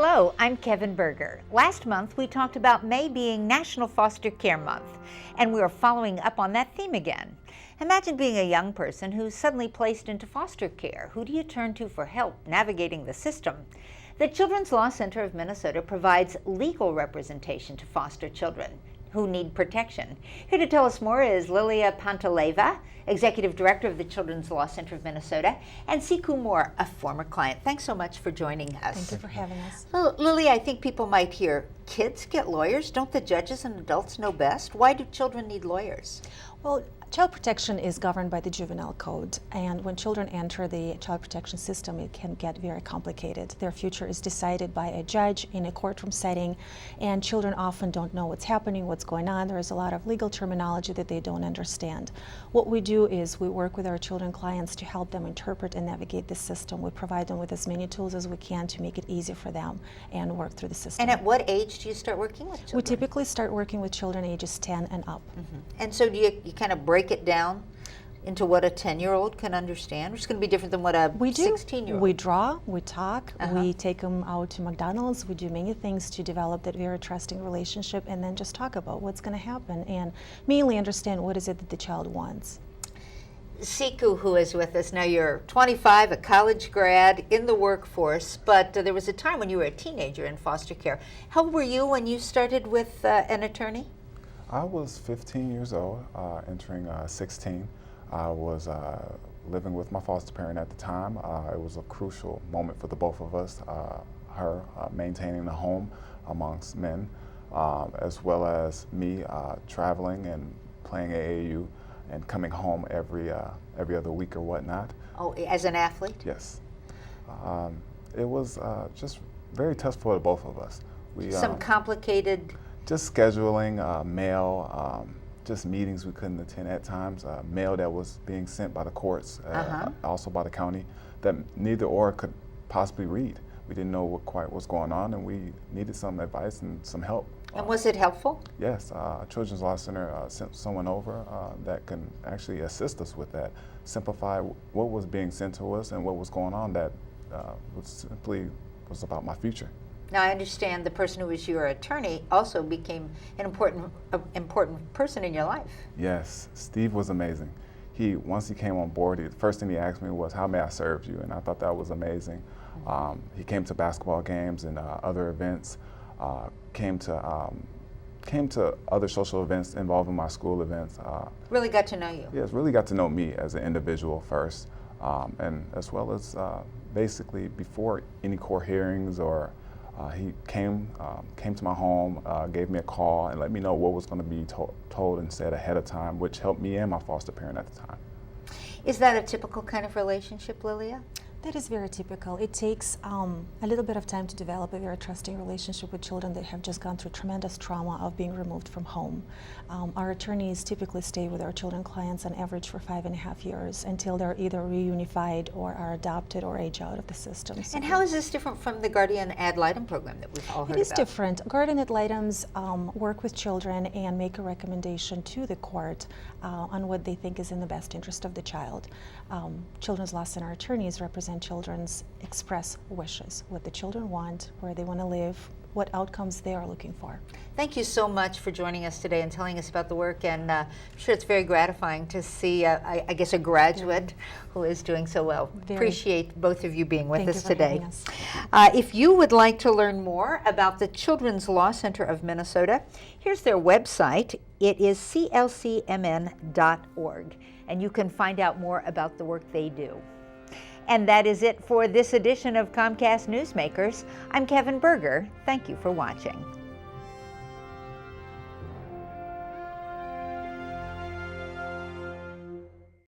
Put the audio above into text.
Hello, I'm Kevin Berger. Last month we talked about May being National Foster Care Month, and we are following up on that theme again. Imagine being a young person who's suddenly placed into foster care. Who do you turn to for help navigating the system? The Children's Law Center of Minnesota provides legal representation to foster children who need protection. Here to tell us more is Lilia Pantaleva, Executive Director of the Children's Law Center of Minnesota, and Siku Moore, a former client. Thanks so much for joining us. Thank you for having us. Well, Lilia, I think people might hear, kids get lawyers? Don't the judges and adults know best? Why do children need lawyers? Well, child protection is governed by the juvenile code, and when children enter the child protection system, it can get very complicated. Their future is decided by a judge in a courtroom setting, and children often don't know what's happening, what's going on. There is a lot of legal terminology that they don't understand. What we do is we work with our children clients to help them interpret and navigate the system. We provide them with as many tools as we can to make it easy for them and work through the system. And at what age do you start working with children? We typically start working with children ages 10 and up. Mm-hmm. And so do you kind of break it down into what a 10-year-old can understand, which is going to be different than what a 16-year-old? We draw, we talk, we take them out to McDonald's, we do many things to develop that very trusting relationship, and then just talk about what's going to happen and mainly understand what is it that the child wants. Siku, who is with us now, you're 25, a college grad in the workforce, but there was a time when you were a teenager in foster care. How old were you when you started with an attorney? I was 15 years old, entering 16. I was living with my foster parent at the time. It was a crucial moment for the both of us, her maintaining the home amongst men, as well as me traveling and playing AAU and coming home every other week or whatnot. Oh, as an athlete? Yes. It was just very tough for the both of us. Some complicated... Just scheduling, mail, just meetings we couldn't attend at times, mail that was being sent by the courts, also by the county, that neither or could possibly read. We didn't know what quite was going on, and we needed some advice and some help. And was it helpful? Yes, Children's Law Center sent someone over that can actually assist us with that, simplify what was being sent to us and what was going on that was about my future. Now, I understand the person who was your attorney also became an important person in your life. Yes, Steve was amazing. Once he came on board, the first thing he asked me was, "How may I serve you?" And I thought that was amazing. He came to basketball games and other events, came to other social events involving my school events. Really got to know you. Yes, really got to know me as an individual first, and as well as basically before any court hearings or he came to my home, gave me a call, and let me know what was going to be told and said ahead of time, which helped me and my foster parent at the time. Is that a typical kind of relationship, Lilia? That is very typical. It takes a little bit of time to develop a very trusting relationship with children that have just gone through tremendous trauma of being removed from home. Our attorneys typically stay with our children clients on average for 5.5 years until they're either reunified or are adopted or age out of the system. So and how is this different from the guardian ad litem program that we've all heard about? It is different. Guardian ad litems work with children and make a recommendation to the court on what they think is in the best interest of the child. Children's Law Center attorneys represent children's express wishes, what the children want, where they want to live, what outcomes they are looking for. Thank you so much for joining us today and telling us about the work, and I'm sure it's very gratifying to see, I guess, a graduate who is doing so well. Appreciate both of you being with us today. If you would like to learn more about the Children's Law Center of Minnesota, here's their website. It is clcmn.org, and you can find out more about the work they do. And that is it for this edition of Comcast Newsmakers. I'm Kevin Berger. Thank you for watching.